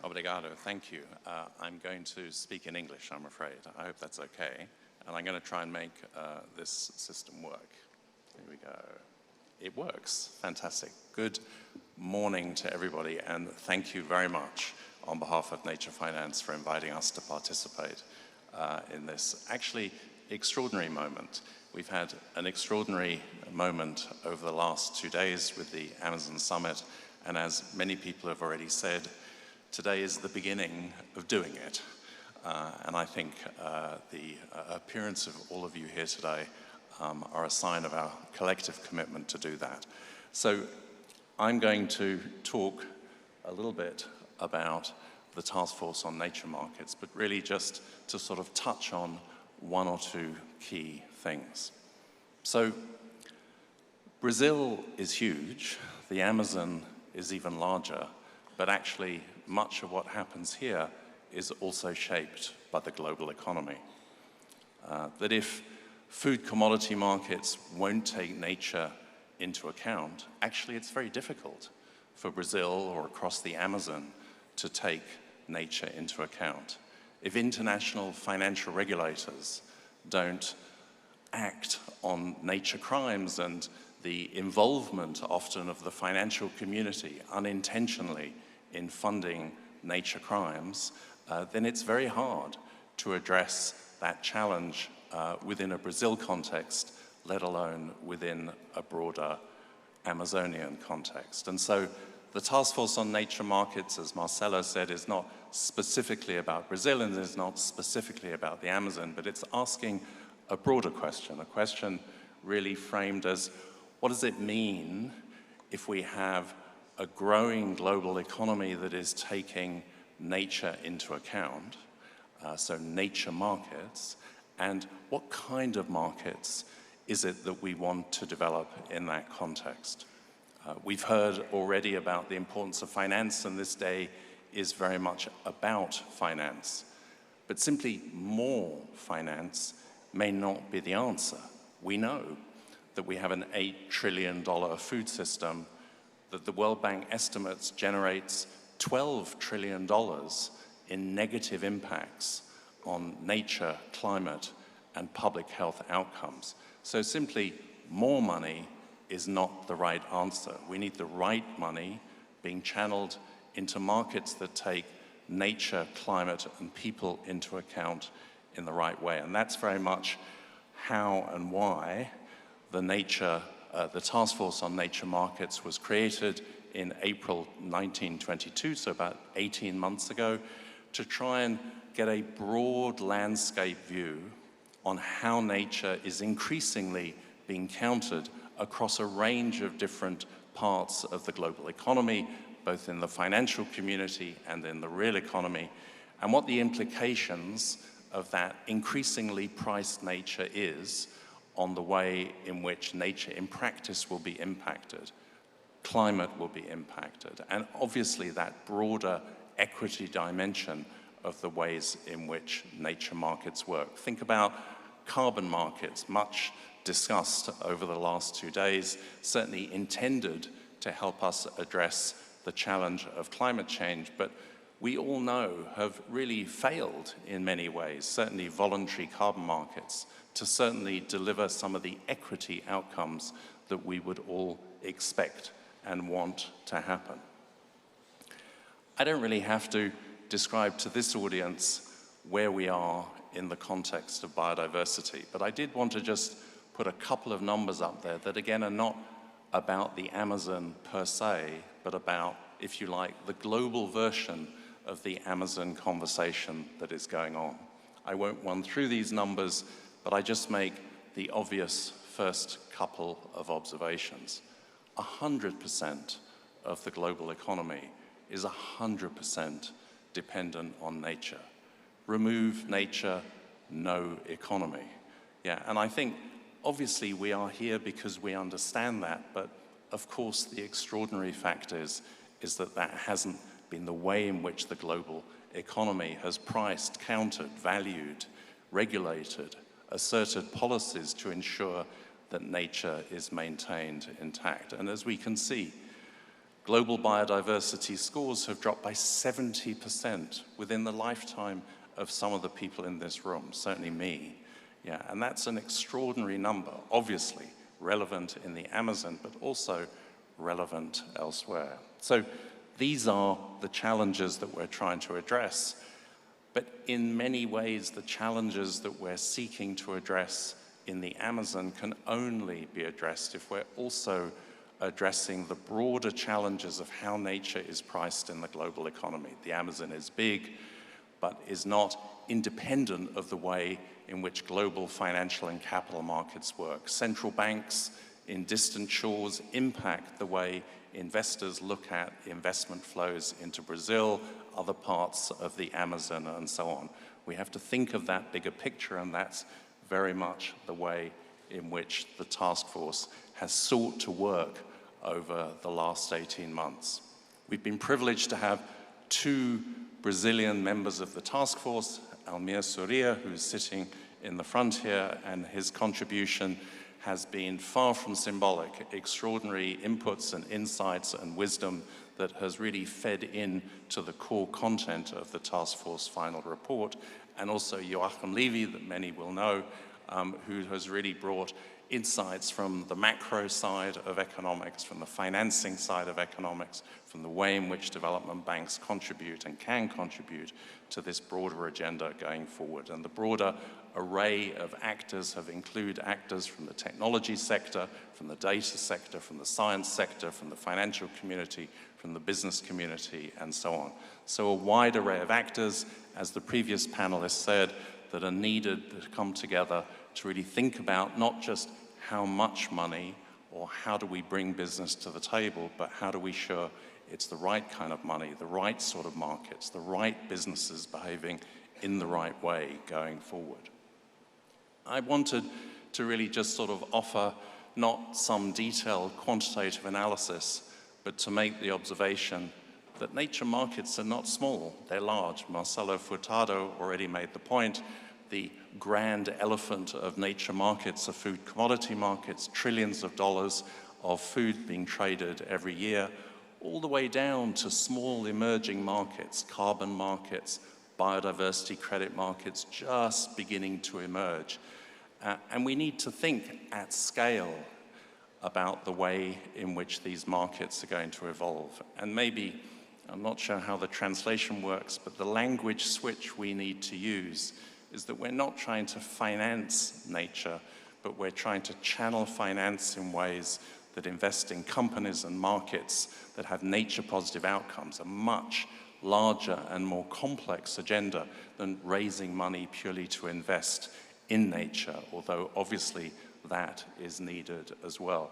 Obrigado, thank you. I'm going to speak in English, I'm afraid. I hope that's okay. And I'm going to try and make this system work. Here we go. It works. Fantastic. Good morning to everybody, and thank you very much on behalf of NatureFinance for inviting us to participate in this actually extraordinary moment. We've had an extraordinary moment over the last 2 days with the Amazon Summit, and as many people have already said, today is the beginning of doing it. And I think the appearance of all of you here today are a sign of our collective commitment to do that. So I'm going to talk a little bit about the Taskforce on NatureMarkets, but really just to sort of touch on one or two key things. So Brazil is huge, the Amazon is even larger, but actually much of what happens here is also shaped by the global economy. That if food commodity markets won't take nature into account, actually it's very difficult for Brazil or across the Amazon to take nature into account. If international financial regulators don't act on nature crimes and the involvement often of the financial community unintentionally in funding nature crimes, then it's very hard to address that challenge within a Brazil context, let alone within a broader Amazonian context. And so the Taskforce on NatureMarkets, as Marcelo said, is not specifically about Brazil and is not specifically about the Amazon, but it's asking a broader question, a question really framed as, what does it mean if we have a growing global economy that is taking nature into account, so nature markets, and what kind of markets is it that we want to develop in that context? We've heard already about the importance of finance, and this day is very much about finance. But simply more finance may not be the answer. We know that we have an $8 trillion food system, that the World Bank estimates generates $12 trillion in negative impacts on nature, climate, and public health outcomes. So simply more money is not the right answer. We need the right money being channeled into markets that take nature, climate, and people into account in the right way. And that's very much how and why the Taskforce on NatureMarkets was created in April 1922, so about 18 months ago, to try and get a broad landscape view on how nature is increasingly being counted across a range of different parts of the global economy, both in the financial community and in the real economy, and what the implications of that increasingly priced nature is on the way in which nature in practice will be impacted, climate will be impacted, and obviously that broader equity dimension of the ways in which nature markets work. Think about carbon markets, much discussed over the last 2 days, certainly intended to help us address the challenge of climate change, but we all know have really failed in many ways, certainly voluntary carbon markets, to certainly deliver some of the equity outcomes that we would all expect and want to happen. I don't really have to describe to this audience where we are in the context of biodiversity, but I did want to just put a couple of numbers up there that again are not about the Amazon per se, but about, if you like, the global version of the Amazon conversation that is going on. I won't run through these numbers, but I just make the obvious first couple of observations. 100% of the global economy is 100% dependent on nature. Remove nature, no economy. Yeah, and I think obviously we are here because we understand that, but of course the extraordinary fact is that that hasn't been the way in which the global economy has priced, counted, valued, regulated, asserted policies to ensure that nature is maintained intact. And as we can see, Global biodiversity scores have dropped by 70% within the lifetime of some of the people in this room, certainly me. Yeah, and that's an extraordinary number, obviously relevant in the Amazon, but also relevant elsewhere. So these are the challenges that we're trying to address. But in many ways, the challenges that we're seeking to address in the Amazon can only be addressed if we're also addressing the broader challenges of how nature is priced in the global economy. The Amazon is big, but is not independent of the way in which global financial and capital markets work. Central banks in distant shores impact the way investors look at investment flows into Brazil, other parts of the Amazon, and so on. We have to think of that bigger picture, and that's very much the way in which the task force has sought to work over the last 18 months. We've been privileged to have two Brazilian members of the task force, Almir Soria, who's sitting in the front here, and his contribution has been far from symbolic. Extraordinary inputs and insights and wisdom that has really fed in to the core content of the task force final report, and also Joachim Levy, that many will know, who has really brought insights from the macro side of economics, from the financing side of economics, from the way in which development banks contribute and can contribute to this broader agenda going forward. And the broader array of actors have included actors from the technology sector, from the data sector, from the science sector, from the financial community, from the business community, and so on. So a wide array of actors, as the previous panelists said, that are needed to come together to really think about not just how much money or how do we bring business to the table, but how do we ensure it's the right kind of money, the right sort of markets, the right businesses behaving in the right way going forward. I wanted to really just sort of offer not some detailed quantitative analysis, but to make the observation that nature markets are not small, they're large. Marcelo Furtado already made the point. The grand elephant of nature markets are food commodity markets, trillions of dollars of food being traded every year, all the way down to small emerging markets, carbon markets, biodiversity credit markets just beginning to emerge. And we need to think at scale about the way in which these markets are going to evolve. And maybe, I'm not sure how the translation works, but the language switch we need to use is that we're not trying to finance nature, but we're trying to channel finance in ways that invest in companies and markets that have nature-positive outcomes, a much larger and more complex agenda than raising money purely to invest in nature, although obviously that is needed as well.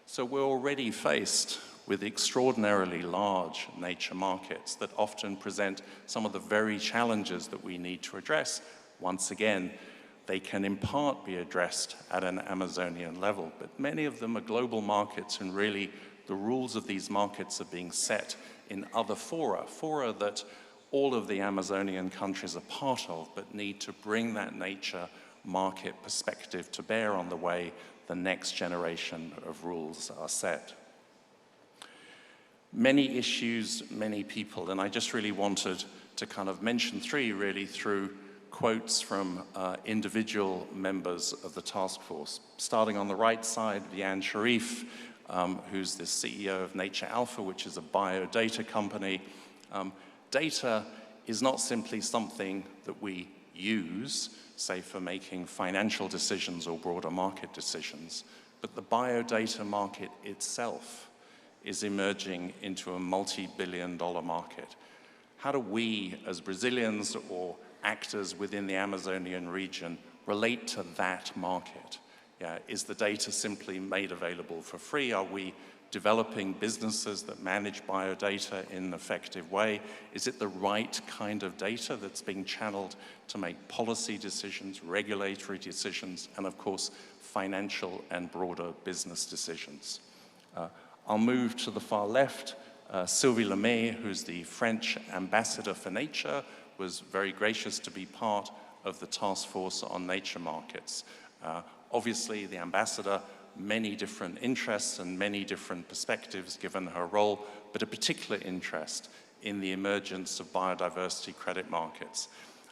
So we're already faced with extraordinarily large nature markets that often present some of the very challenges that we need to address. Once again, they can in part be addressed at an Amazonian level, but many of them are global markets, and really the rules of these markets are being set in other fora that all of the Amazonian countries are part of, but need to bring that nature market perspective to bear on the way the next generation of rules are set. Many issues, many people, and I just really wanted to kind of mention three really through quotes from individual members of the task force. Starting on the right side, Vian Sharif, who's the CEO of Nature Alpha, which is a biodata company. Data is not simply something that we use, say for making financial decisions or broader market decisions, but the biodata market itself is emerging into a multi-billion-dollar market. How do we, as Brazilians or actors within the Amazonian region, relate to that market? Yeah, is the data simply made available for free? Are we developing businesses that manage biodata in an effective way? Is it the right kind of data that's being channeled to make policy decisions, regulatory decisions, and of course, financial and broader business decisions? I'll move to the far left. Sylvie Lemay, who's the French ambassador for nature, was very gracious to be part of the task force on nature markets. Obviously, the ambassador many different interests and many different perspectives given her role, but a particular interest in the emergence of biodiversity credit markets.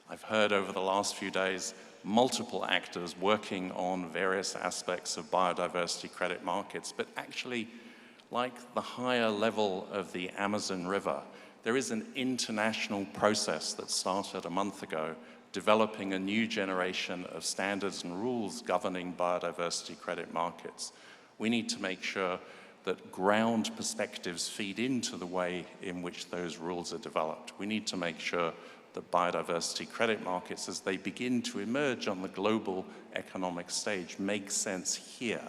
I've heard over the last few days multiple actors working on various aspects of biodiversity credit markets, but actually, like the higher level of the Amazon River, there is an international process that started a month ago, developing a new generation of standards and rules governing biodiversity credit markets. We need to make sure that ground perspectives feed into the way in which those rules are developed. We need to make sure that biodiversity credit markets, as they begin to emerge on the global economic stage, make sense here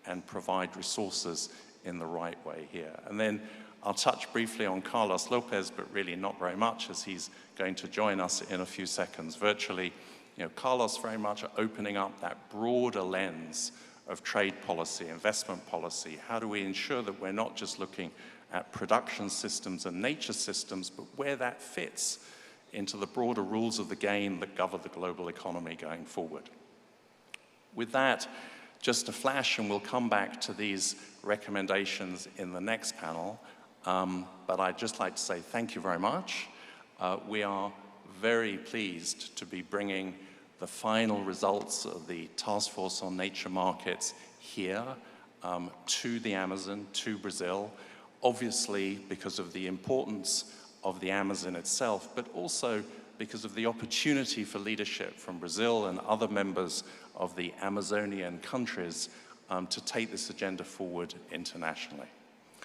and provide resources in the right way here. And then I'll touch briefly on Carlos Lopez, but really not very much, as he's going to join us in a few seconds virtually. Carlos very much opening up that broader lens of trade policy, investment policy. How do we ensure that we're not just looking at production systems and nature systems, but where that fits into the broader rules of the game that govern the global economy going forward. With that, just a flash, and we'll come back to these recommendations in the next panel. But I'd just like to say thank you very much. We are very pleased to be bringing the final results of the Taskforce on Nature Markets here to the Amazon, to Brazil, obviously because of the importance of the Amazon itself, but also because of the opportunity for leadership from Brazil and other members of the Amazonian countries to take this agenda forward internationally.